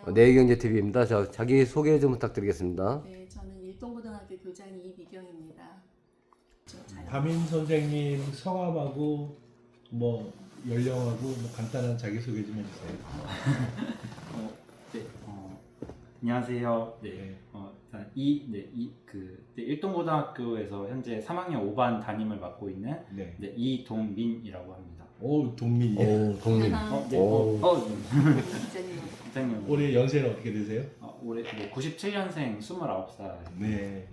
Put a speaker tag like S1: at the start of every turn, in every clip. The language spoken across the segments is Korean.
S1: 내경제TV입니다. 자기 소개 좀 부탁드리겠습니다.
S2: 네, 저는 일동고등학교 교장 이미경입니다.
S3: 담임 선생님 성함하고 뭐 연령하고 뭐 간단한 자기소개 좀 해주세요.
S4: 네, 안녕하세요. 네, 일동고등학교에서 현재 3학년 5반 담임을 맡고 있는
S3: 네.
S4: 이동민이라고 합니다.
S3: 오, 동민이요.
S1: 오, 동민.
S4: 부장님.
S3: 올해 연세는 어떻게 되세요?
S4: 올해 97년생 29살.
S3: 네.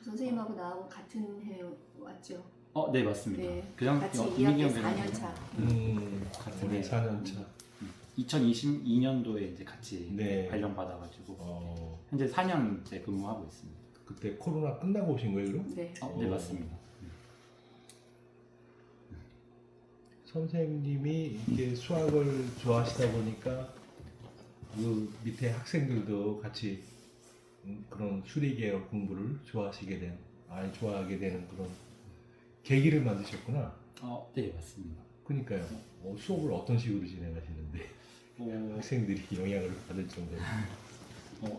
S2: 선생님하고 나하고 같은 해 왔죠.
S4: 네, 맞습니다.
S2: 네,
S4: 그냥
S2: 같이
S4: 이미경
S2: 2학년 4년 차.
S4: 같은
S3: 올해
S4: 해.
S3: 4년 차.
S4: 2022년도에 이제 같이
S3: 네.
S4: 발령받아가지고 현재 4년째 근무하고 있습니다.
S3: 그때 코로나 끝나고 오신 거예요, 그럼?
S2: 네.
S4: 네, 맞습니다.
S3: 선생님이 이렇게 수학을 좋아하시다 보니까 그 밑에 학생들도 같이 그런 수리계열 공부를 좋아하게 되는 그런 계기를 만드셨구나.
S4: 네, 맞습니다.
S3: 그러니까요. 수업을 어떤 식으로 진행하시는데 학생들이 영향을 받을 정도로.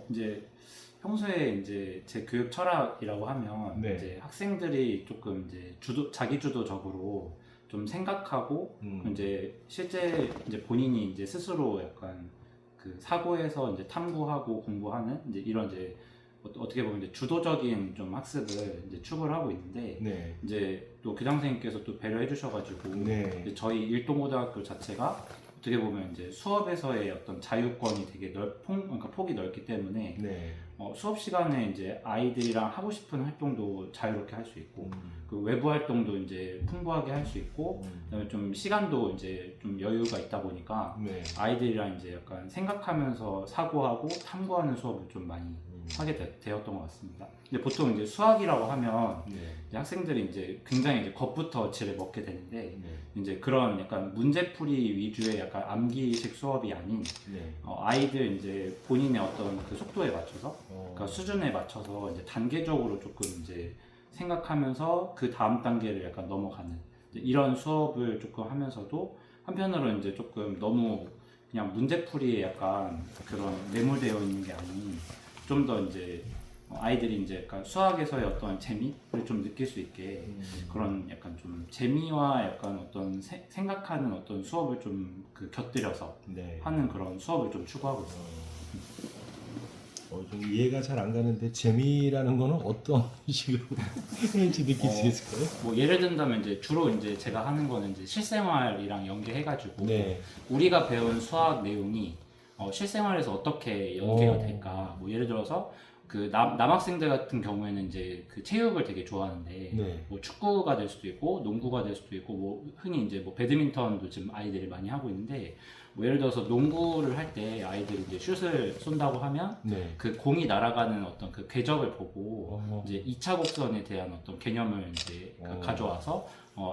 S4: 이제 평소에 이제 제 교육 철학이라고 하면
S3: 네.
S4: 이제 학생들이 조금 이제 자기 주도적으로 좀 생각하고 이제 실제 이제 본인이 이제 스스로 약간 그 사고에서 이제 탐구하고 공부하는 이제 이런 이제 어떻게 보면 이제 주도적인 좀 학습을 이제 추구를 하고 있는데
S3: 네.
S4: 이제 또 교장 선생님께서 또 배려해 주셔가지고
S3: 네.
S4: 이제 저희 일동고등학교 자체가 어떻게 보면 이제 수업에서의 어떤 자유권이 되게 그러니까 폭이 넓기 때문에
S3: 네.
S4: 수업 시간에 이제 아이들이랑 하고 싶은 활동도 자유롭게 할 수 있고 그 외부 활동도 이제 풍부하게 할 수 있고 그다음에 좀 시간도 이제 좀 여유가 있다 보니까
S3: 네.
S4: 아이들이랑 이제 약간 생각하면서 사고하고 탐구하는 수업을 좀 많이 하게 되었던 것 같습니다. 근데 보통 이제 수학이라고 하면
S3: 네.
S4: 이제 학생들이 이제 굉장히 이제 겁부터 지를 먹게 되는데
S3: 네.
S4: 이제 그런 약간 문제풀이 위주의 약간 암기식 수업이 아닌
S3: 네.
S4: 아이들 이제 본인의 어떤 그 속도에 맞춰서 그러니까
S3: 어.
S4: 수준에 맞춰서 이제 단계적으로 조금 이제 생각하면서 그 다음 단계를 약간 넘어가는 이제 이런 수업을 조금 하면서도 한편으로는 이제 조금 너무 그냥 문제풀이에 약간 그런 매몰되어 있는 게 아닌 좀 더 이제 아이들이 이제 약간 수학에서의 어떤 재미를 좀 느낄 수 있게 그런 약간 좀 재미와 약간 어떤 생각하는 어떤 수업을 좀 그 곁들여서
S3: 네.
S4: 하는 그런 수업을 좀 추구하고 있습니다.
S3: 좀 이해가 잘 안 가는데 재미라는 거는 어떤 식으로 했는지 느낄 수 있을까요?
S4: 뭐 예를 든다면 이제 주로 이제 제가 하는 거는 이제 실생활이랑 연계해가지고
S3: 네.
S4: 우리가 배운 수학 내용이 실생활에서 어떻게 연계가
S3: 오.
S4: 될까? 뭐 예를 들어서 그 남학생들 같은 경우에는 이제 그 체육을 되게 좋아하는데
S3: 네.
S4: 뭐 축구가 될 수도 있고 농구가 될 수도 있고 뭐 흔히 이제 뭐 배드민턴도 지금 아이들이 많이 하고 있는데 뭐 예를 들어서 농구를 할 때 아이들이 이제 슛을 쏜다고 하면
S3: 네.
S4: 그 공이 날아가는 어떤 그 궤적을 보고
S3: 어.
S4: 이제 2차 곡선에 대한 어떤 개념을 이제
S3: 어.
S4: 가져와서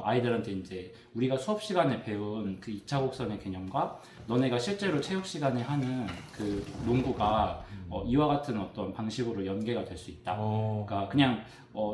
S4: 아이들한테 이제 우리가 수업 시간에 배운 그 2차 곡선의 개념과 너네가 실제로 체육 시간에 하는 그 농구가 이와 같은 어떤 방식으로 연계가 될 수 있다. 그러니까 그냥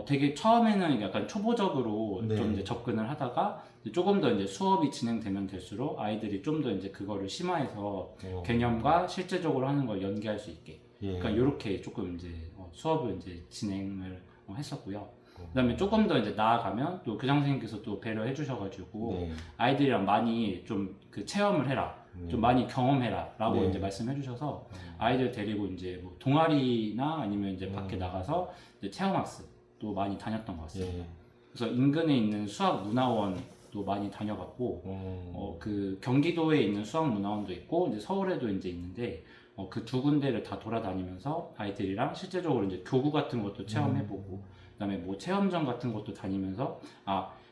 S4: 되게 처음에는 약간 초보적으로
S3: 네.
S4: 좀 이제 접근을 하다가 이제 조금 더 이제 수업이 진행되면 될수록 아이들이 좀 더 이제 그거를 심화해서 개념과 실제적으로 하는 걸 연계할 수 있게.
S3: 예.
S4: 그러니까 이렇게 조금 이제 수업을 이제 진행을 했었고요. 그다음에 조금 더 이제 나아가면 또 교장 선생님께서 또 배려해 주셔가지고
S3: 네.
S4: 아이들이랑 많이 좀 그 체험을 해라, 좀 많이 경험해라라고
S3: 네.
S4: 이제 말씀해 주셔서 아이들 데리고 이제 뭐 동아리나 아니면 이제 밖에 나가서 이제 체험학습도 많이 다녔던 것 같습니다.
S3: 예.
S4: 그래서 인근에 있는 수학문화원도 많이 다녀봤고 그 경기도에 있는 수학문화원도 있고 이제 서울에도 이제 있는데 그 두 군데를 다 돌아다니면서 아이들이랑 실제적으로 이제 교구 같은 것도 체험해보고 그다음에 뭐 체험전 같은 것도 다니면서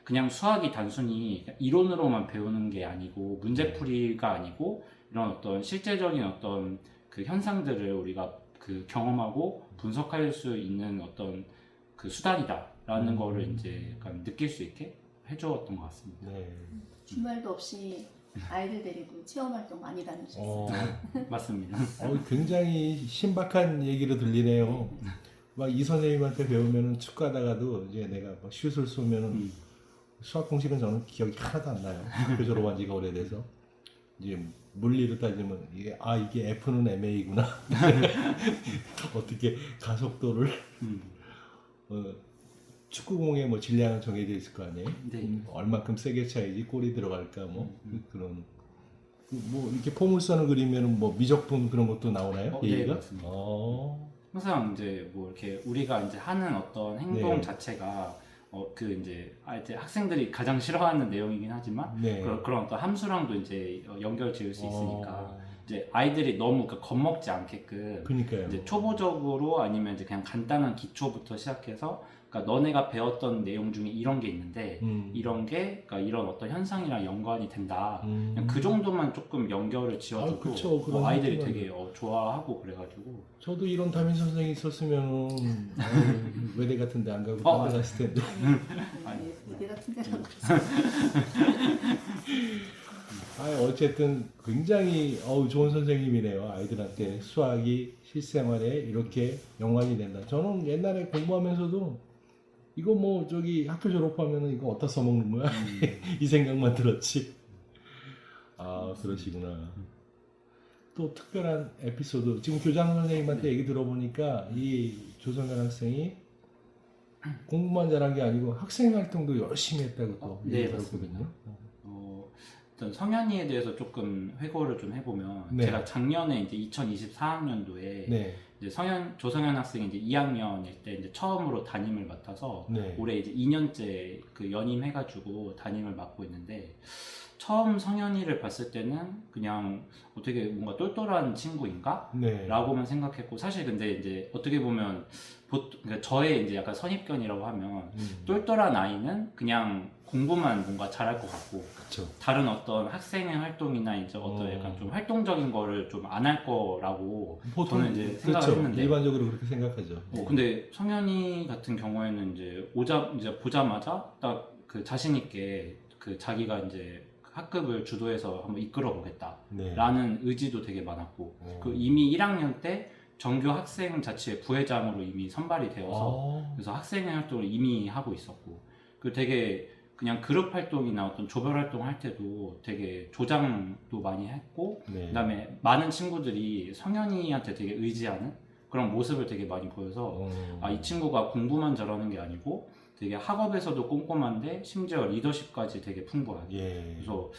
S4: 그냥 수학이 단순히 이론으로만 배우는 게 아니고 문제풀이가 아니고 이런 어떤 실제적인 어떤 그 현상들을 우리가 그 경험하고 분석할 수 있는 어떤 그 수단이다라는 거를 이제 약간 느낄 수 있게 해주었던 것 같습니다.
S3: 네.
S2: 주말도 없이 아이들 데리고 체험 활동 많이 다니셨어요.
S4: 맞습니다.
S3: 굉장히 신박한 얘기로 들리네요. 막 이 선생님한테 배우면은 축구하다가도 이제 내가 막 슛을 쏘면은 수학 공식은 저는 기억이 하나도 안 나요. 학교 졸업한 지가 오래돼서. 이제 물리로 따지면 이게 F는 MA구나. 어떻게 가속도를 축구공의 뭐 질량은 정해져 있을 거 아니에요?
S4: 네.
S3: 얼마큼 세게 차야지 골이 들어갈까 뭐 그런 뭐 이렇게 폼을 써는 그리면은 뭐 미적분 그런 것도 나오나요?
S4: 네,
S3: 얘기가?
S4: 맞습니다.
S3: 어.
S4: 항상 이제 뭐 이렇게 우리가 이제 하는 어떤 행동
S3: 네.
S4: 자체가 그 이제 학생들이 가장 싫어하는 내용이긴 하지만
S3: 네.
S4: 그런 어떤 함수랑도 이제 연결 지을 수 있으니까
S3: 어.
S4: 이제 아이들이 너무 겁먹지 않게끔
S3: 그러니까요.
S4: 이제 초보적으로 아니면 이제 그냥 간단한 기초부터 시작해서 그러니까 너네가 배웠던 내용 중에 이런 게 있는데 이런 게 그러니까 이런 어떤 현상이랑 연관이 된다. 그냥 그 정도만 조금 연결을 지어줘도
S3: 그쵸. 그런
S4: 아이들이
S3: 느낌은.
S4: 되게 좋아하고 그래가지고
S3: 저도 이런 담임 선생이 있었으면 외대 같은데 안 가고
S4: 어,
S3: 딴 데 갔을 텐데.
S4: 아니.
S2: 이대 같은 데는
S3: 어쨌든 굉장히 좋은 선생님이네요. 아이들한테 수학이 실생활에 이렇게 연관이 된다. 저는 옛날에 공부하면서도 이거 뭐 저기 학교 졸업하면은 이거 어디다 써먹는 거야? 이 생각만 들었지. 아, 그러시구나. 또 특별한 에피소드. 지금 교장 선생님한테 얘기 들어보니까 이 조성현 학생이 공부만 잘한 게 아니고 학생 활동도 열심히 했다고 또
S4: 네,
S3: 얘기 들었거든요.
S4: 일단 성현이에 대해서 조금 회고를 좀 해보면
S3: 네.
S4: 제가 작년에 이제 2024학년도에
S3: 네.
S4: 이제 조성현 학생이 이제 2학년일 때 이제 처음으로 담임을 맡아서
S3: 네.
S4: 올해 이제 2년째 그 연임해가지고 담임을 맡고 있는데 처음 성현이를 봤을 때는 그냥 되게 뭔가 똘똘한 친구인가?
S3: 네.
S4: 라고만 생각했고 사실 근데 이제 어떻게 보면 그러니까 저의 이제 약간 선입견이라고 하면 똘똘한 아이는 그냥 공부만 뭔가 잘할 것 같고
S3: 그쵸.
S4: 다른 어떤 학생의 활동이나 이제 어떤 약간 좀 활동적인 거를 좀 안 할 거라고 저는 이제 생각을
S3: 그렇죠.
S4: 했는데
S3: 일반적으로 그렇게 생각하죠.
S4: 근데 성현이 같은 경우에는 이제 이제 보자마자 딱 그 자신 있게 그 자기가 이제 학급을 주도해서 한번 이끌어 보겠다라는
S3: 네.
S4: 의지도 되게 많았고 그 이미 1학년 때 정교 학생자치회 부회장으로 이미 선발이 되어서 그래서 학생회 활동을 이미 하고 있었고 그 되게 그냥 그룹 활동이나 어떤 조별 활동 할 때도 되게 조장도 많이 했고
S3: 네.
S4: 그다음에 많은 친구들이 성현이한테 되게 의지하는 그런 모습을 되게 많이 보여서 이 친구가 공부만 잘하는 게 아니고 되게 학업에서도 꼼꼼한데 심지어 리더십까지 되게 풍부하게
S3: 예.
S4: 그래서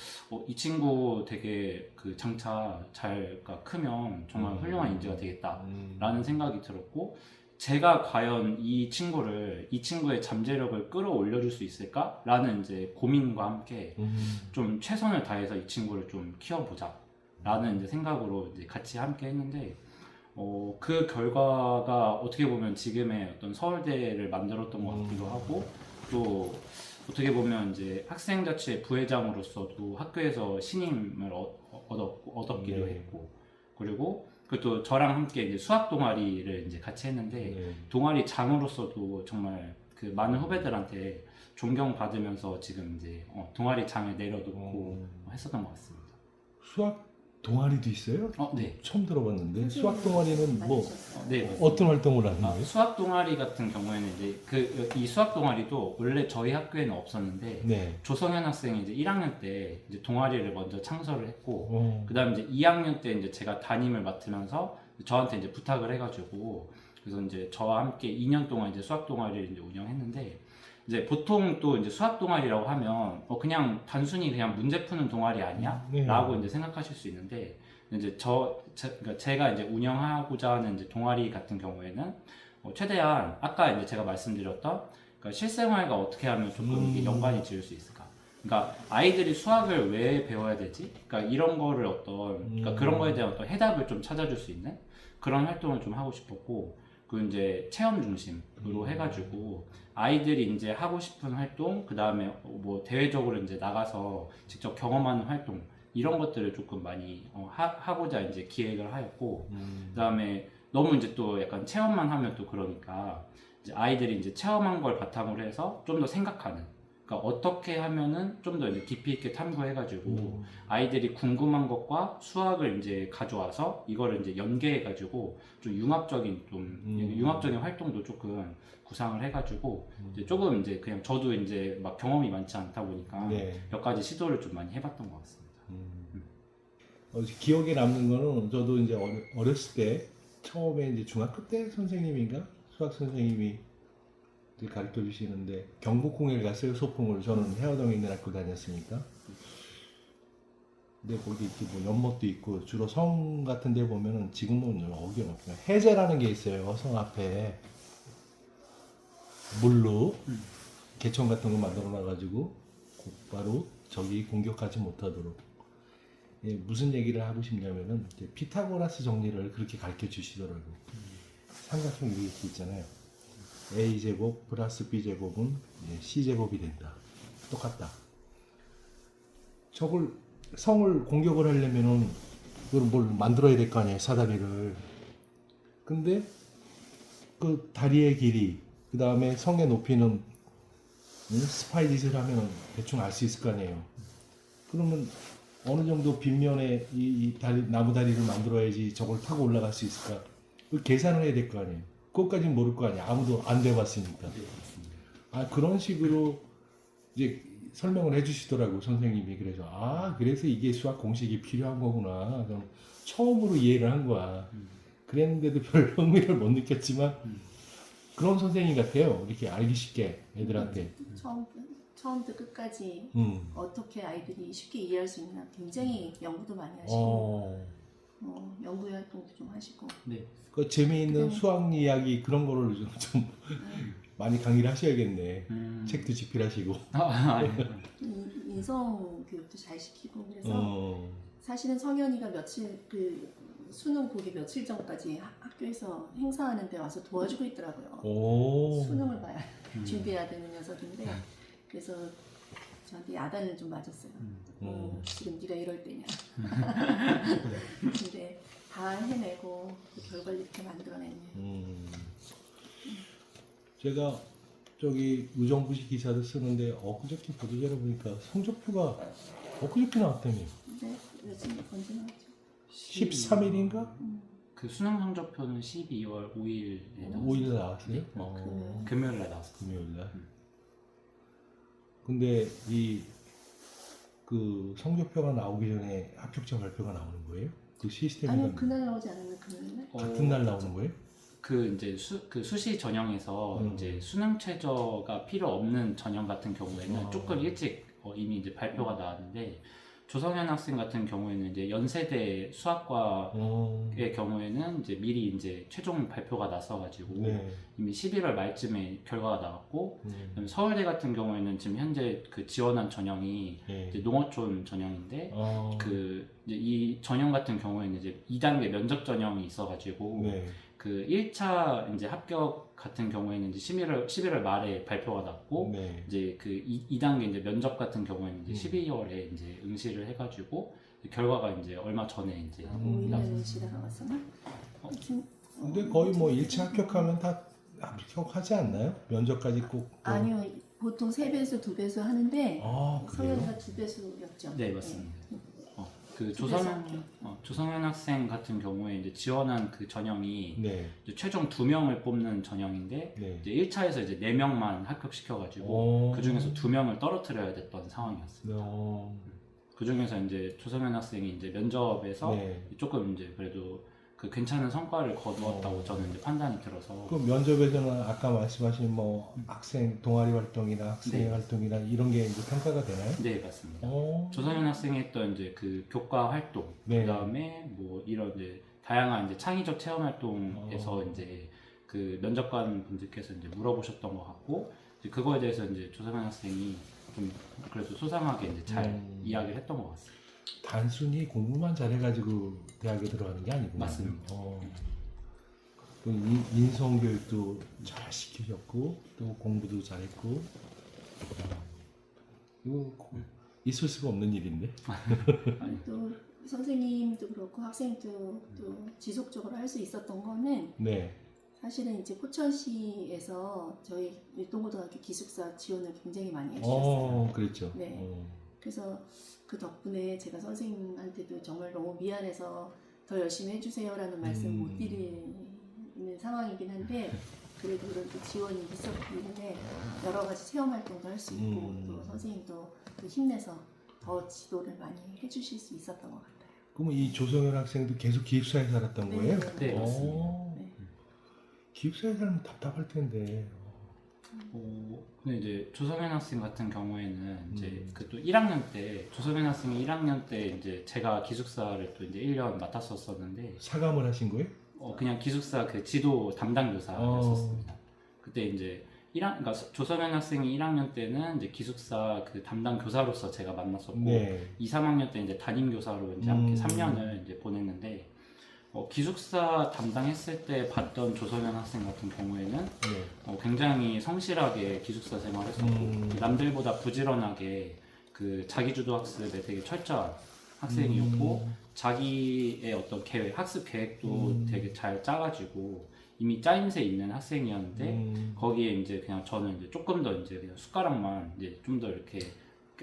S4: 이 친구 되게 그 장차 잘 크면 정말 훌륭한 인재가 되겠다라는 생각이 들었고 제가 과연 이 친구의 잠재력을 끌어올려줄 수 있을까라는 이제 고민과 함께 좀 최선을 다해서 이 친구를 좀 키워보자라는 이제 생각으로 이제 같이 함께 했는데 그 결과가 어떻게 보면 지금의 어떤 서울대를 만들었던 것 같기도 하고 또 어떻게 보면 이제 학생자치회 부회장으로서도 학교에서 신임을 얻었기도
S3: 네.
S4: 했고 그리고 또 저랑 함께 이제 수학 동아리를 이제 같이 했는데
S3: 네.
S4: 동아리 장으로서도 정말 그 많은 후배들한테 존경받으면서 지금 이제 동아리 장을 내려놓고 했었던 것 같습니다.
S3: 수학 동아리도 있어요?
S4: 네.
S3: 처음 들어봤는데 수학 동아리는 뭐
S4: 네, 맞습니다.
S3: 어떤 활동을 하는 거예요?
S4: 수학 동아리 같은 경우에는 이제 이 수학 동아리도 원래 저희 학교에는 없었는데
S3: 네.
S4: 조성현 학생이 이제 1학년 때 이제 동아리를 먼저 창설을 했고 그다음에 이제 2학년 때 이제 제가 담임을 맡으면서 저한테 이제 부탁을 해가지고 그래서 이제 저와 함께 2년 동안 이제 수학 동아리를 이제 운영했는데 이제 보통 또 이제 수학 동아리라고 하면 그냥 단순히 그냥 문제 푸는 동아리 아니야?
S3: 네.
S4: 라고 이제 생각하실 수 있는데 이제 그러니까 제가 이제 운영하고자 하는 이제 동아리 같은 경우에는 최대한 아까 이제 제가 말씀드렸던 그러니까 실생활과 어떻게 하면 조금 이게 연관이 지을 수 있을까? 그러니까 아이들이 수학을 왜 배워야 되지? 그러니까 이런 거를 그러니까 그런 거에 대한 어떤 해답을 좀 찾아줄 수 있는 그런 활동을 좀 하고 싶었고 그 이제 체험 중심으로 해가지고 아이들이 이제 하고 싶은 활동, 그 다음에 뭐 대외적으로 이제 나가서 직접 경험하는 활동 이런 것들을 조금 많이 하고자 이제 기획을 하였고, 그 다음에 너무 이제 또 약간 체험만 하면 또 그러니까 이제 아이들이 이제 체험한 걸 바탕으로 해서 좀 더 생각하는. 그러니까 어떻게 하면은 좀 더 깊이 있게 탐구해가지고 아이들이 궁금한 것과 수학을 이제 가져와서 이거를 이제 연계해가지고 좀 융합적인 활동도 조금 구상을 해가지고 이제 조금 이제 그냥 저도 이제 막 경험이 많지 않다 보니까
S3: 네.
S4: 몇 가지 시도를 좀 많이 해봤던 것 같습니다.
S3: 기억에 남는 거는 저도 이제 어렸을 때 처음에 이제 중학교 때 선생님인가 수학 선생님이 이제 가르쳐 주시는데 경복궁에 갔어요. 소풍을. 저는 해화동에 있는 학교 다녔으니까. 근데 거기 이렇게 뭐 연못도 있고 주로 성 같은 데 보면은 지금은 여기는 없어요. 해제라는 게 있어요. 성 앞에 물로 개천 같은 거 만들어 놔가지고 곧바로 적이 공격하지 못하도록. 예, 무슨 얘기를 하고 싶냐면은 이제 피타고라스 정리를 그렇게 가르쳐 주시더라고요. 삼각형 이렇게 있잖아요. a 제곱 플러스 b 제곱은 c 제곱이 된다. 똑같다. 저걸 성을 공격을 하려면은 그걸 뭘 만들어야 될 거 아니에요, 사다리를. 근데 그 다리의 길이, 그 다음에 성의 높이는 스파이짓을 하면 대충 알 수 있을 거 아니에요. 그러면 어느 정도 빗면에 이 다리, 나무 다리를 만들어야지 저걸 타고 올라갈 수 있을까? 그 계산을 해야 될 거 아니에요. 그것까지는 모를 거 아니에요. 아무도 안 돼봤으니까. 아, 그런 식으로 이제 설명을 해주시더라고 선생님이. 그래서 그래서 이게 수학 공식이 필요한 거구나. 그럼 처음으로 이해를 한 거야. 그랬는데도 별 흥미를 못 느꼈지만 그런 선생님 같아요. 이렇게 알기 쉽게 애들한테.
S2: 처음부터 끝까지 어떻게 아이들이 쉽게 이해할 수 있나 굉장히 연구도 많이 하시고 연구 활동도 좀 하시고.
S4: 네.
S3: 그 재미있는 수학 이야기 그런 거를 좀 많이 강의를 하셔야겠네. 책도 집필하시고.
S2: 인성 교육도 잘 시키고. 그래서 사실은 성현이가 며칠 그 수능 보기 며칠 전까지 학교에서 행사하는 데 와서 도와주고 있더라고요. 수능을 봐야 준비해야 되는 녀석인데, 그래서 저한테 야단을 좀 맞았어요. 지금 네가 이럴 때냐. 근데 다 해내고 그 결과를 이렇게 만들어냈네. 제가
S3: 저기 의정부시 기사도 쓰는데 엊그저께 보도자료 보니까 성적표가 엊그저께 나왔다며.
S2: 네, 요즘 언제 나왔죠?
S3: 13일인가?
S4: 그 수능 성적표는 12월 5일에
S3: 5일 나왔어요?
S4: 금요일 날 나왔어요.
S3: 금요일 날. 근데 그 성적표가 나오기 전에 합격자 발표가 나오는 거예요? 그 시스템이
S2: 아니요, 그날 나오지 않았나 금요일 날?
S3: 같은 날 나오는 거예요?
S4: 그 이제 그 수시 전형에서 이제 수능 최저가 필요 없는 전형 같은 경우에는 조금 일찍 이미 이제 발표가 나왔는데, 조성현 학생 같은 경우에는 이제 연세대 수학과의 경우에는 이제 미리 이제 최종 발표가 났어가지고 이미 11월 말쯤에 결과가 나왔고, 그다음에 서울대 같은 경우에는 지금 현재 그 지원한 전형이 이제 농어촌 전형인데, 그 이제 이 전형 같은 경우에는 이제 2단계 면접 전형이 있어가지고 그 1차 이제 합격 같은 경우에는 이제 11월 말에 발표가 났고, 이제 그 2단계 이제 면접 같은 경우에는 이제 12월에 이제 응시를 해가지고 결과가 이제 얼마 전에 이제
S2: 5일 날 응시가 나왔었나?
S3: 근데 거의 뭐 1차 합격하면 다 합격하지 않나요? 면접까지 꼭.
S2: 아니요, 보통 3배수, 2배수 하는데
S3: 그래요?
S2: 성현이가 2배수였죠.
S4: 네, 맞습니다. 그 조성현 학생 같은 경우에 이제 지원한 그 전형이 이제 최종 2명을 뽑는 전형인데, 이제 1차에서 이제 4명만 합격시켜가지고 그 중에서 2명을 떨어뜨려야 됐던 상황이었습니다. 그 중에서 이제 조성현 학생이 이제 면접에서 조금 이제 그래도 그 괜찮은 성과를 거두었다고 저는 이제 판단이 들어서.
S3: 그 면접에서는 아까 말씀하신 뭐 학생 동아리 활동이나 학생 활동이나 이런 게 이제 평가가 되나요?
S4: 네, 맞습니다. 조성현 학생이 했던 이제 그 교과 활동, 그다음에 뭐 이런 이제 다양한 이제 창의적 체험 활동에서 이제 그 면접관 분들께서 이제 물어보셨던 것 같고, 이제 그거에 대해서 이제 조성현 학생이 좀 그래도 소상하게 이제 잘 이야기를 했던 것 같습니다.
S3: 단순히 공부만 잘해가지고 대학에 들어가는 게 아니구나.
S4: 맞습니다.
S3: 또 인성교육도 잘 시키셨고 또 공부도 잘했고, 이거 있을 수가 없는 일인데.
S2: 또 선생님도 그렇고 학생도 또 지속적으로 할 수 있었던 거는 사실은 이제 포천시에서 저희 일동고등학교 기숙사 지원을 굉장히 많이 해주셨어요.
S3: 그랬죠.
S2: 그래서 그 덕분에 제가 선생님한테도 정말 너무 미안해서 더 열심히 해주세요라는 말씀 못 드리는 상황이긴 한데, 그래도 그런 또 지원이 있었기 때문에 여러 가지 체험 활동도 할 수 있고 또 선생님도 또 힘내서 더 지도를 많이 해주실 수 있었던 것 같아요.
S3: 그럼 이 조성현 학생도 계속 기숙사에 살았던
S2: 네,
S3: 거예요?
S4: 네, 맞습니다.
S2: 네.
S3: 기숙사에 살면 답답할 텐데.
S4: 근데 이제 조성현 학생 같은 경우에는 이제 그 또 1학년 때 조성현 학생이 1학년 때 이제 제가 기숙사를 또 이제 1년 맡았었었는데
S3: 사감을 하신 거예요?
S4: 그냥 기숙사 그 지도 담당 교사였었습니다. 그때 이제 그러니까 조성현 학생이 1학년 때는 이제 기숙사 그 담당 교사로서 제가 만났었고
S3: 네.
S4: 2, 3학년 때 이제 담임 교사로 이제 함께 3년을 이제 보냈는데 기숙사 담당했을 때 봤던 조성현 학생 같은 경우에는
S3: 네.
S4: 굉장히 성실하게 기숙사 생활했었고 남들보다 부지런하게 그 자기주도 학습에 되게 철저한 학생이었고 자기의 어떤 계획, 학습 계획도 되게 잘 짜가지고 이미 짜임새 있는 학생이었는데 거기에 이제 그냥 저는 이제 조금 더 이제 그냥 숟가락만 이제 좀 더 이렇게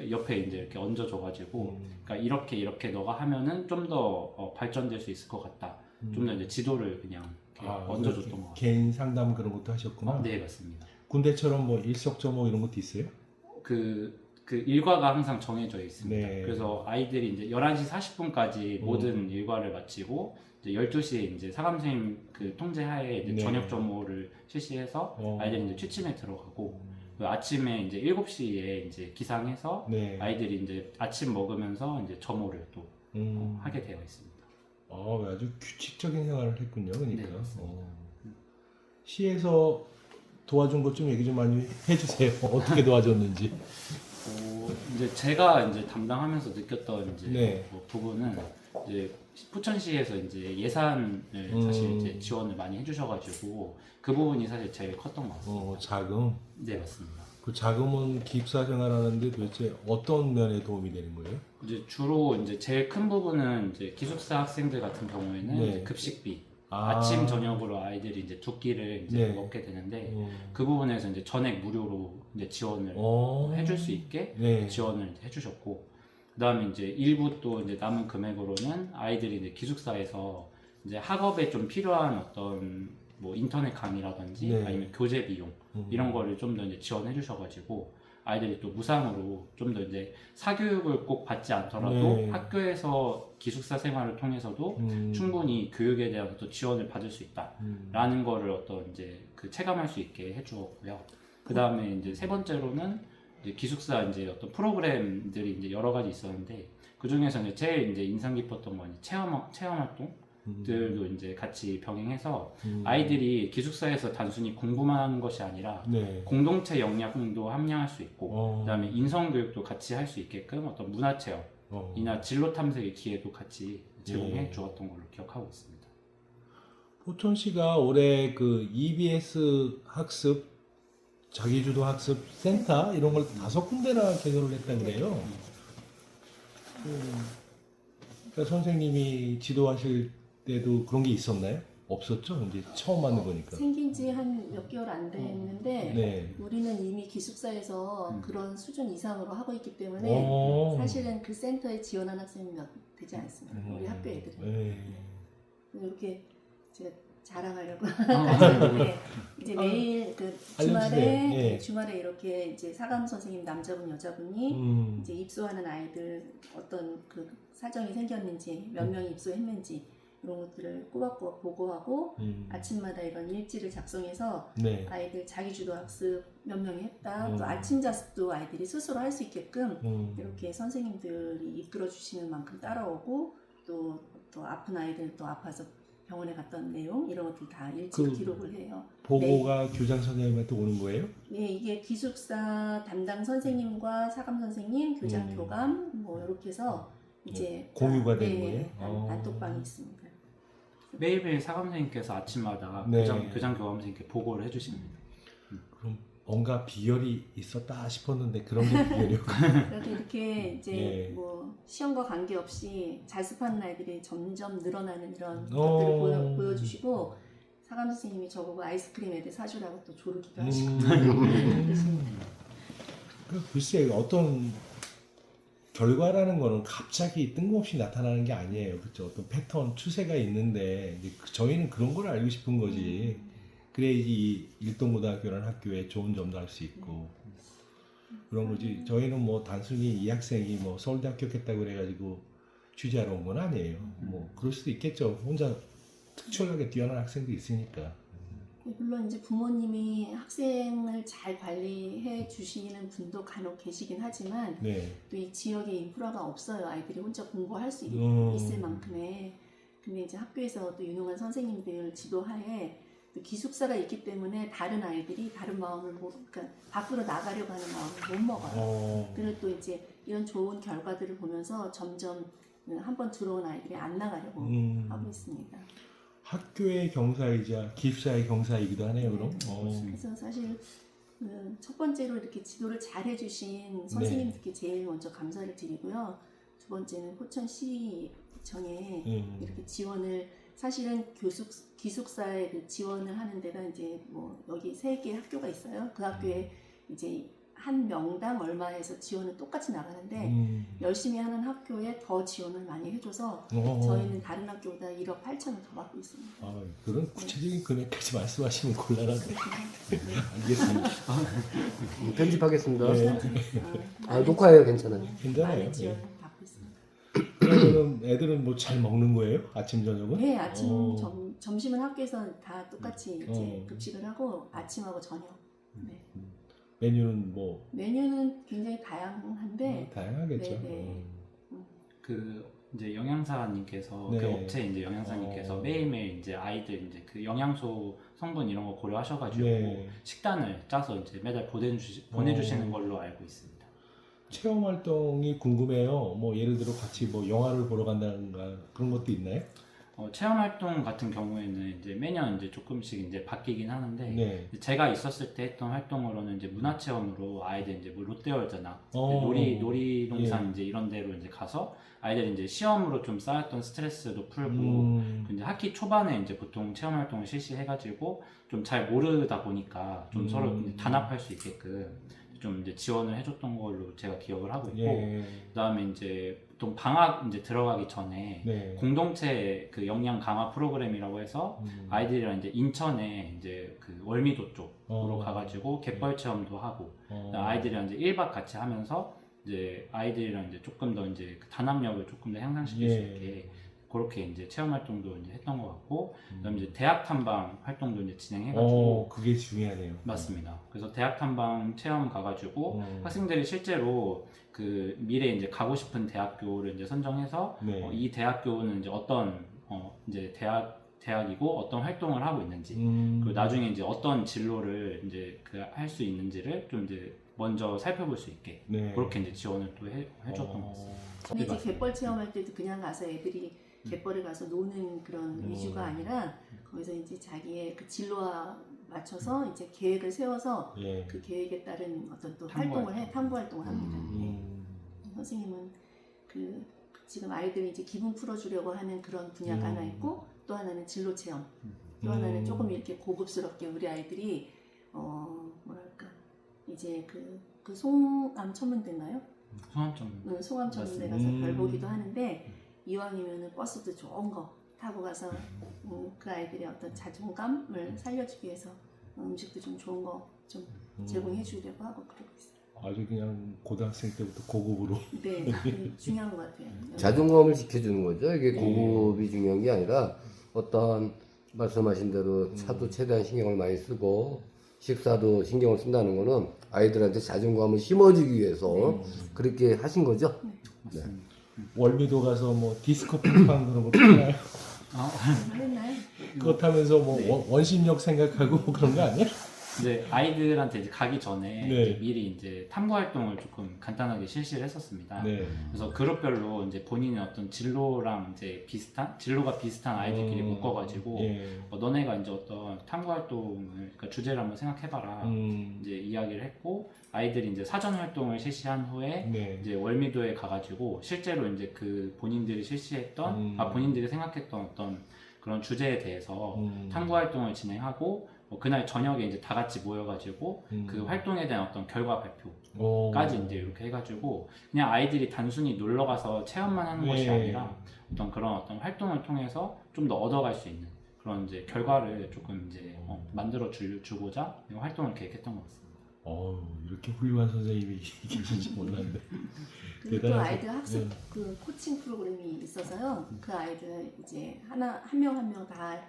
S4: 옆에 이제 이렇게 얹어줘가지고 그러니까 이렇게 너가 하면은 좀 더 발전될 수 있을 것 같다. 좀 더 이제 지도를 그냥 이렇게 얹어줬던 것 같아요.
S3: 개인 상담 그런 것도 하셨구나.
S4: 네, 맞습니다.
S3: 군대처럼 뭐 일석조목 이런 것도 있어요?
S4: 그 일과가 항상 정해져 있습니다.
S3: 네.
S4: 그래서 아이들이 이제 11시 40분까지 모든 일과를 마치고 이제 12시에 이제 사감 선생님 그 통제하에 이제
S3: 네.
S4: 저녁 점호를 실시해서 아이들이 이제 취침에 들어가고 그 아침에 이제 7시에 이제 기상해서
S3: 네.
S4: 아이들이 이제 아침 먹으면서 이제 점호를 또 하게 되어 있습니다.
S3: 아주 규칙적인 생활을 했군요. 그러니까.
S4: 네, 맞습니다.
S3: 시에서 도와준 것 좀 얘기 좀 많이 해주세요. 어떻게 도와줬는지.
S4: 이제 제가 이제 담당하면서 느꼈던 이제
S3: 네.
S4: 뭐 부분은 이제 부천시에서 이제 예산을 사실 이제 지원을 많이 해주셔가지고 그 부분이 사실 제일 컸던 것 같습니다.
S3: 자금.
S4: 네, 맞습니다.
S3: 그 자금은 기숙사 생활하는데 도대체 어떤 면에 도움이 되는 거예요?
S4: 이제 주로 이제 제일 큰 부분은 이제 기숙사 학생들 같은 경우에는
S3: 네.
S4: 이제 급식비, 아침 저녁으로 아이들이 이제 두 끼를 이제
S3: 네.
S4: 먹게 되는데 그 부분에서 이제 전액 무료로 이제 지원을 해줄 수 있게
S3: 네.
S4: 지원을 이제 해주셨고 그다음에 이제 일부 또 이제 남은 금액으로는 아이들이 이제 기숙사에서 이제 학업에 좀 필요한 어떤 뭐 인터넷 강의라든지
S3: 네.
S4: 아니면 교재 비용 이런 거를 좀 더 이제 지원해 주셔가지고 아이들이 또 무상으로 좀 더 이제 사교육을 꼭 받지 않더라도
S3: 네.
S4: 학교에서 기숙사 생활을 통해서도 충분히 교육에 대한 또 지원을 받을 수 있다라는 거를 어떤 이제 그 체감할 수 있게 해주었고요. 그 다음에 이제 세 번째로는 이제 기숙사 이제 어떤 프로그램들이 이제 여러 가지 있었는데 그 중에서 이제 제일 이제 인상 깊었던 건 체험 활동들도 이제 같이 병행해서 아이들이 기숙사에서 단순히 공부만 하는 것이 아니라
S3: 네.
S4: 공동체 역량도 함양할 수 있고 그다음에 인성 교육도 같이 할 수 있게끔 어떤 문화 체험이나 진로 탐색의 기회도 같이 제공해 주었던 걸로 기억하고 있습니다.
S3: 포천시가 올해 그 EBS 학습 자기주도 학습 센터 이런 걸 5군데나 개설을 했다 그래요. 그러니까 선생님이 지도하실 때도 그런 게 있었나요? 없었죠? 이제 처음 하는 거니까.
S2: 생긴 지 한 몇 개월 안 됐는데
S3: 네.
S2: 우리는 이미 기숙사에서 그런 수준 이상으로 하고 있기 때문에 사실은 그 센터에 지원한 학생이 몇 되지 않습니다. 우리 학교 애들은.
S3: 네.
S2: 이렇게 제가 자랑하려고 가져왔는데 이제 매일 그
S3: 알려주세요. 예.
S2: 주말에 이렇게 이제 사감 선생님 남자분 여자분이 이제 입소하는 아이들 어떤 그 사정이 생겼는지 몇 명이 입소했는지 이런 것들을 꼬박꼬박 보고하고 아침마다 이런 일지를 작성해서
S3: 네.
S2: 아이들 자기주도 학습 몇 명이 했다 또 아침 자습도 아이들이 스스로 할 수 있게끔 이렇게 선생님들이 이끌어 주시는 만큼 따라오고 또 아픈 아이들 또 아파서 병원에 갔던 내용 이런 것들 다 일지로 기록을 해요.
S3: 보고가 교장 선생님한테 오는 거예요?
S2: 네, 이게 기숙사 담당 선생님과 사감 선생님, 교장 교감 뭐 이렇게 해서 이제
S3: 공유가 되는 거예요?
S2: 단톡방이 있습니다.
S4: 매일매일 사감 선생님께서 아침마다
S3: 네.
S4: 교장 교감 선생님께 보고를 해주십니다.
S3: 그럼 뭔가 비결이 있었다 싶었는데 그런 게 비결이었고.
S2: 그래도 이렇게 이제
S3: 네.
S2: 뭐 시험과 관계없이 자습하는 아이들이 점점 늘어나는 이런 것들을 보여주시고 사감 선생님이 저보고 아이스크림 애들 사주라고 또 조르기도 하시고
S3: 글쎄 어떤 결과라는 거는 갑자기 뜬금없이 나타나는 게 아니에요. 그렇죠? 어떤 패턴, 추세가 있는데 이제 저희는 그런 걸 알고 싶은 거지. 그래야지 일동고등학교라는 학교에 좋은 점도 할 수 있고 그런 거지. 저희는 뭐 단순히 이 학생이 뭐 서울대학교 했다고 그래가지고 취재하러 온 건 아니에요. 뭐 그럴 수도 있겠죠. 혼자 특출나게 뛰어난 학생도 있으니까.
S2: 물론 이제 부모님이 학생을 잘 관리해 주시는 분도 간혹 계시긴 하지만
S3: 네.
S2: 또 이 지역에 인프라가 없어요. 아이들이 혼자 공부할 수 있을 만큼의. 근데 이제 학교에서 또 유능한 선생님들 지도하에 또 기숙사가 있기 때문에 다른 아이들이 다른 마음을 그러니까 밖으로 나가려고 하는 마음을 못 먹어요. 그리고 또 이제 이런 좋은 결과들을 보면서 점점 한번 들어온 아이들이 안 나가려고 하고 있습니다.
S3: 학교의 경사이자 기숙사의 경사이기도 하네요. 그럼.
S2: 그래서 사실 첫 번째로 이렇게 지도를 잘 해주신 선생님들께 제일 먼저 감사를 드리고요. 두 번째는 포천시청에 이렇게 지원을 사실은 기숙사에 그 지원을 하는 데가 이제 뭐 여기 3개 학교가 있어요. 그 학교에 이제 한 명당 얼마 해서 지원은 똑같이 나가는데 열심히 하는 학교에 더 지원을 많이 해줘서 저희는 다른 학교보다 1억 8천을 더 받고 있습니다.
S3: 그런 구체적인 금액까지 말씀하시면 곤란한데. 알겠습니다.
S1: 편집하겠습니다.
S3: 네.
S1: 녹화해요. 괜찮아요.
S3: 괜찮아요.
S2: 많은 지원을 받고 있습니다.
S3: 그러면 애들은 뭐 잘 먹는 거예요? 아침 저녁은?
S2: 네, 아침 점심은 학교에서 다 똑같이 이제 급식을 하고 아침하고 저녁. 네.
S3: 메뉴는 뭐
S2: 메뉴는 굉장히 다양한데
S3: 다양하겠죠.
S2: 네.
S4: 그 이제 영양사님께서
S3: 네.
S4: 그 업체 이제 영양사님께서 매일매일 이제 아이들 이제 그 영양소 성분 이런 거 고려하셔가지고
S3: 네.
S4: 식단을 짜서 이제 매달 보내주시는 걸로 알고 있습니다.
S3: 체험 활동이 궁금해요. 뭐 예를 들어 같이 뭐 영화를 보러 간다든가 그런 것도 있나요?
S4: 체험 활동 같은 경우에는 이제 매년 이제 조금씩 이제 바뀌긴 하는데
S3: 네.
S4: 제가 있었을 때 했던 활동으로는 이제 문화 체험으로 아이들 이제 뭐 롯데월드나 놀이동산 이제 이런 데로 이제 가서 아이들이 이제 시험으로 좀 쌓였던 스트레스도 풀고 이제 학기 초반에 이제 보통 체험 활동을 실시해가지고 좀 잘 모르다 보니까 좀 서로 이제 단합할 수 있게끔 좀 이제 지원을 해줬던 걸로 제가 기억을 하고 있고 그다음에 이제 보통 방학 이제 들어가기 전에 공동체 그 역량 강화 프로그램이라고 해서 아이들이랑 이제 인천에 이제 그 월미도 쪽으로 가가지고 갯벌 체험도 하고 아이들이랑 이제 1박 같이 하면서 이제 아이들이랑 이제 조금 더 이제 그 단합력을 조금 더 향상시킬 수 있게 그렇게 이제 체험 활동도 이제 했던 것 같고 그다음에 이제 대학 탐방 활동도 이제 진행해가지고
S3: 그게 중요하네요.
S4: 맞습니다. 그래서 대학 탐방 체험 가가지고 학생들이 실제로 그 미래 이제 가고 싶은 대학교를 이제 선정해서 이 대학교는 이제 어떤 이제 대학이고 어떤 활동을 하고 있는지 그리고 나중에 이제 어떤 진로를 이제 그 할 수 있는지를 좀 이제 먼저 살펴볼 수 있게 그렇게 이제 지원을 또 해줬던 것 같습니다.
S2: 근데 이제 갯벌 체험할 때도 그냥 가서 애들이 갯벌에 가서 노는 그런 위주가 아니라 거기서 이제 자기의 그 진로와 맞춰서 이제 계획을 세워서 그 계획에 따른 어떤 또 탐구 활동을 합니다. 선생님은 그 지금 아이들이 이제 기분 풀어주려고 하는 그런 분야가 하나 있고 또 하나는 진로 체험, 또 하나는 조금 이렇게 고급스럽게 우리 아이들이 뭐랄까 이제 그 송암 천문대인가요? 송암 천문대 가서 별 보기도 하는데 이왕이면은 버스도 좋은 거 타고 가서 그 아이들의 어떤 자존감을 살려주기 위해서 음식도 좀 좋은 거 좀 제공해 주려고 하고 그러고 있어요.
S3: 아주 그냥 고등학생 때부터 고급으로.
S2: 네, 중요한 것 같아요.
S1: 자존감을 지켜주는 거죠. 이게 고급이 중요한 게 아니라 어떤 말씀하신 대로 차도 최대한 신경을 많이 쓰고 식사도 신경을 쓴다는 거는 아이들한테 자존감을 심어주기 위해서 그렇게 하신 거죠. 네.
S3: 월미도 가서 뭐 디스코 팡팡 그런 것도 하나요?
S2: 했나요?
S3: 그거 타면서 뭐 원심력 생각하고 그런 거 아니야?
S4: 이제 아이들한테 이제 가기 전에 이제 미리 이제 탐구 활동을 조금 간단하게 실시를 했었습니다. 그래서 그룹별로 이제 본인의 어떤 진로가 비슷한 아이들끼리 묶어가지고 너네가 이제 어떤 탐구 활동을 그러니까 주제를 한번 생각해봐라 이제 이야기를 했고 아이들이 이제 사전 활동을 실시한 후에 이제 월미도에 가가지고 실제로 이제 그 본인들이 실시했던 본인들이 생각했던 어떤 그런 주제에 대해서 탐구 활동을 진행하고 그날 저녁에 이제 다 같이 모여가지고 그 활동에 대한 어떤 결과 발표까지 이제 이렇게 해가지고 그냥 아이들이 단순히 놀러 가서 체험만 하는 것이 아니라 어떤 그런 어떤 활동을 통해서 좀 더 얻어갈 수 있는 그런 이제 결과를 조금 이제 만들어 주고자 활동을 계획했던 것 같습니다.
S3: 이렇게 훌륭한 선생님이 계신지 몰랐는데.
S2: 그리고 또
S3: 대단하죠.
S2: 아이들 학습
S3: 네.
S2: 그 코칭 프로그램이 있어서요. 그 아이들 이제 한 명 한 명 다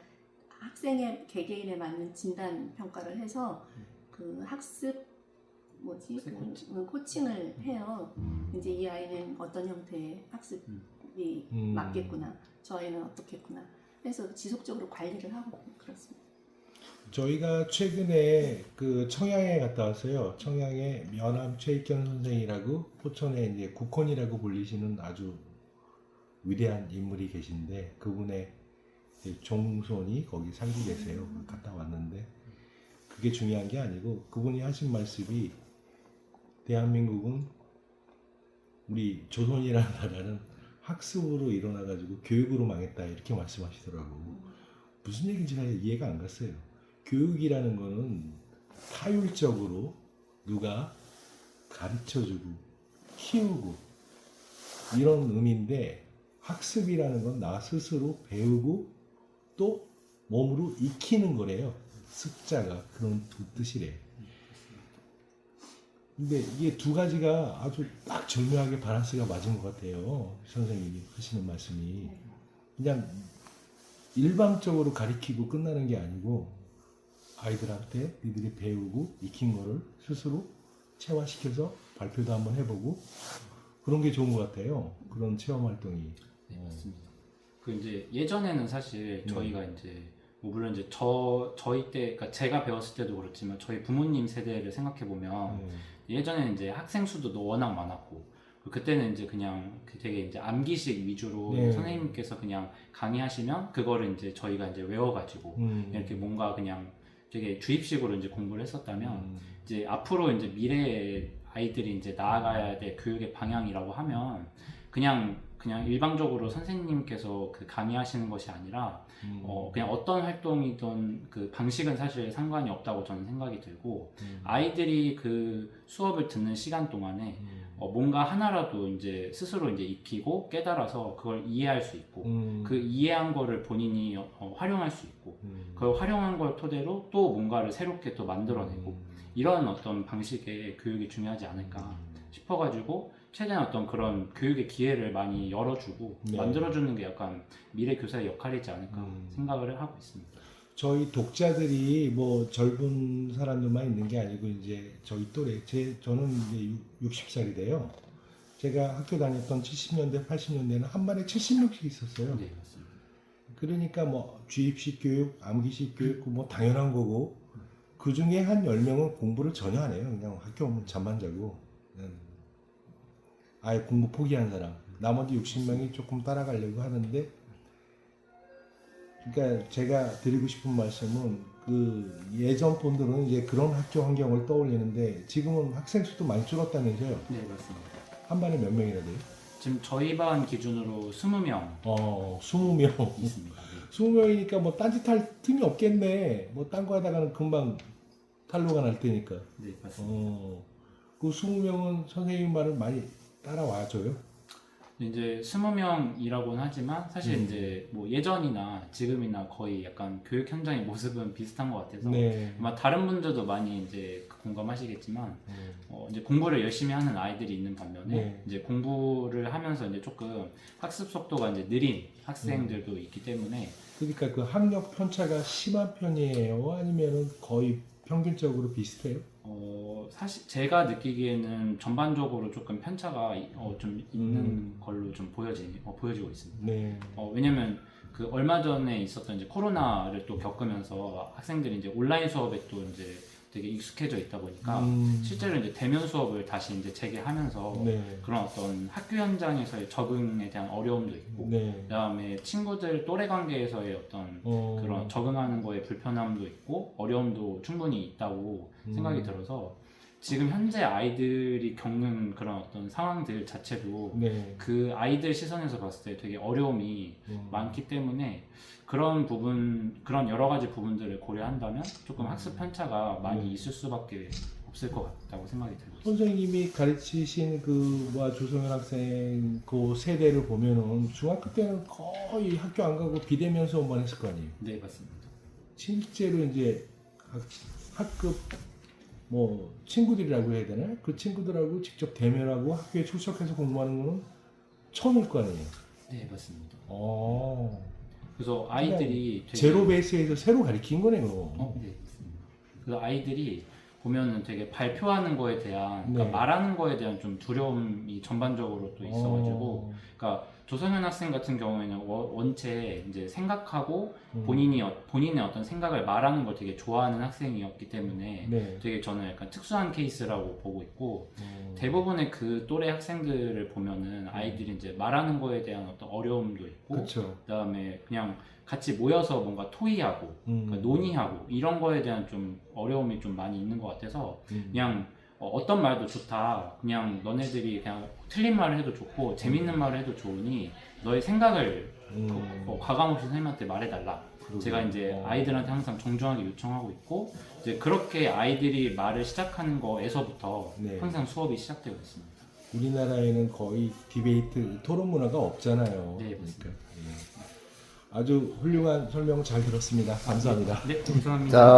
S2: 학생의 개개인에 맞는 진단 평가를 해서 그 학습 코칭을 해요. 이제 이 아이는 어떤 형태의 학습이 맞겠구나. 저 아이는 어떻겠구나. 그래서 지속적으로 관리를 하고 그렇습니다.
S3: 저희가 최근에 그 청양에 갔다 왔어요. 청양에 면함 최익견 선생이라고 포천에 이제 국헌이라고 불리시는 아주 위대한 인물이 계신데 그분의 이제 종손이 거기 살고 계세요. 갔다 왔는데 그게 중요한 게 아니고 그분이 하신 말씀이 대한민국은 우리 조선이라는 나라는 학습으로 일어나가지고 교육으로 망했다 이렇게 말씀하시더라고. 무슨 얘기인지 잘 이해가 안 갔어요. 교육이라는 거는 타율적으로 누가 가르쳐주고 키우고 이런 의미인데 학습이라는 건 나 스스로 배우고 또 몸으로 익히는 거래요. 습자가 그런 뜻이래요. 근데 이게 두 가지가 아주 딱 절묘하게 밸런스가 맞은 것 같아요. 선생님이 하시는 말씀이. 그냥 일방적으로 가르치고 끝나는 게 아니고 아이들한테 니들이 배우고 익힌 거를 스스로 체화시켜서 발표도 한번 해보고 그런 게 좋은 것 같아요. 그런 체험 활동이.
S4: 네, 맞습니다. 그 이제 예전에는 사실 저희가 이제 뭐 물론 이제 저희 때, 그러니까 제가 배웠을 때도 그렇지만 저희 부모님 세대를 생각해 보면 예전에는 이제 학생 수도 워낙 많았고 그때는 이제 그냥 되게 이제 암기식 위주로 선생님께서 그냥 강의하시면 그거를 이제 저희가 이제 외워가지고 이렇게 뭔가 그냥 되게 주입식으로 이제 공부를 했었다면 이제 앞으로 이제 미래의 아이들이 이제 나아가야 될 교육의 방향이라고 하면 그냥 일방적으로 선생님께서 그 강의하시는 것이 아니라 그냥 어떤 활동이든 그 방식은 사실 상관이 없다고 저는 생각이 들고 아이들이 그 수업을 듣는 시간 동안에 뭔가 하나라도 이제 스스로 이제 익히고 깨달아서 그걸 이해할 수 있고 그 이해한 거를 본인이 활용할 수 있고 그걸 활용한 걸 토대로 또 뭔가를 새롭게 또 만들어내고 이런 어떤 방식의 교육이 중요하지 않을까 싶어가지고 최대한 어떤 그런 교육의 기회를 많이 열어주고 만들어주는 게 약간 미래 교사의 역할이지 않을까 생각을 하고 있습니다.
S3: 저희 독자들이 뭐 젊은 사람들만 있는 게 아니고 이제 저희 또래 저는 이제 60살이래요. 제가 학교 다녔던 70년대, 80년대는 한 반에 70명씩 있었어요.
S4: 네, 맞습니다.
S3: 그러니까 뭐 주입식 교육, 암기식 교육 뭐 당연한 거고 그 중에 한 10명은 공부를 전혀 안 해요. 그냥 학교 오면 잠만 자고 아예 공부 포기한 사람. 나머지 60명이 조금 따라가려고 하는데 그러니까 제가 드리고 싶은 말씀은 그 예전 분들은 이제 그런 학교 환경을 떠올리는데 지금은 학생 수도 많이 줄었다면서요?
S4: 네, 맞습니다.
S3: 한 반에 몇 명이나 돼요?
S4: 지금 저희 반 기준으로 20명
S3: 20명.
S4: 있습니다.
S3: 20명이니까 뭐 딴짓할 틈이 없겠네. 뭐 딴 거 하다가는 금방 탈로가 날 테니까.
S4: 네, 맞습니다.
S3: 그 20명은 선생님 말을 많이 따라와줘요?
S4: 이제 20명이라고는 하지만 사실 이제 뭐 예전이나 지금이나 거의 약간 교육 현장의 모습은 비슷한 것 같아서 아마 다른 분들도 많이 이제 공감하시겠지만 이제 공부를 열심히 하는 아이들이 있는 반면에 이제 공부를 하면서 이제 조금 학습 속도가 이제 느린 학생들도 있기 때문에
S3: 그러니까 그 학력 편차가 심한 편이에요? 아니면은 거의 평균적으로 비슷해요?
S4: 사실 제가 느끼기에는 전반적으로 조금 편차가 좀 있는 걸로 좀 보여지고 있습니다.
S3: 네.
S4: 왜냐면 그 얼마 전에 있었던 이제 코로나를 또 겪으면서 학생들이 이제 온라인 수업에 또 이제 되게 익숙해져 있다 보니까 실제로 이제 대면 수업을 다시 이제 재개하면서 그런 어떤 학교 현장에서의 적응에 대한 어려움도 있고 그다음에 친구들 또래 관계에서의 어떤 그런 적응하는 거에 불편함도 있고 어려움도 충분히 있다고 생각이 들어서 지금 현재 아이들이 겪는 그런 어떤 상황들 자체도 그 아이들 시선에서 봤을 때 되게 어려움이 많기 때문에 그런 여러 가지 부분들을 고려한다면 조금 학습 편차가 많이 있을 수밖에 없을 것 같다고 생각이 들고 있습니다.
S3: 선생님이 가르치신 그 조성현 학생 그 세대를 보면은 중학교 때는 거의 학교 안 가고 비대면 수업만 했을 거 아니에요?
S4: 네, 맞습니다.
S3: 실제로 이제 학급 뭐 친구들이라고 해야 되나? 그 친구들하고 직접 대면하고 학교에 출석해서 공부하는 거는 처음일 거 아니에요.
S4: 네, 맞습니다.
S3: 어.
S4: 그래서 아이들이 되게
S3: 제로 베이스에서 새로 가르친 거네요.
S4: 네, 맞습니다. 그래서 아이들이 보면은 되게 발표하는 거에 대한,
S3: 네.
S4: 그러니까 말하는 거에 대한 좀 두려움이 전반적으로 또 있어가지고, 그러니까 조성현 학생 같은 경우에는 원체 이제 생각하고 본인의 어떤 생각을 말하는 걸 되게 좋아하는 학생이었기 때문에
S3: 네.
S4: 되게 저는 약간 특수한 케이스라고 보고 있고, 대부분의 그 또래 학생들을 보면은 아이들이 이제 말하는 거에 대한 어떤 어려움도 있고,
S3: 그렇죠.
S4: 그다음에 그냥 같이 모여서 뭔가 토의하고 그러니까 논의하고 이런 거에 대한 좀 어려움이 좀 많이 있는 것 같아서 그냥 어떤 말도 좋다. 그냥 너네들이 그냥 틀린 말을 해도 좋고 재밌는 말을 해도 좋으니 너의 생각을 과감없이 선생님한테 말해달라. 제가 이제 아이들한테 항상 정중하게 요청하고 있고 이제 그렇게 아이들이 말을 시작하는 거에서부터
S3: 네.
S4: 항상 수업이 시작되고 있습니다.
S3: 우리나라에는 거의 디베이트, 토론 문화가 없잖아요.
S4: 네, 맞습니다.
S3: 아주 훌륭한 설명 잘 들었습니다. 감사합니다.
S4: 네, 감사합니다.
S1: 자,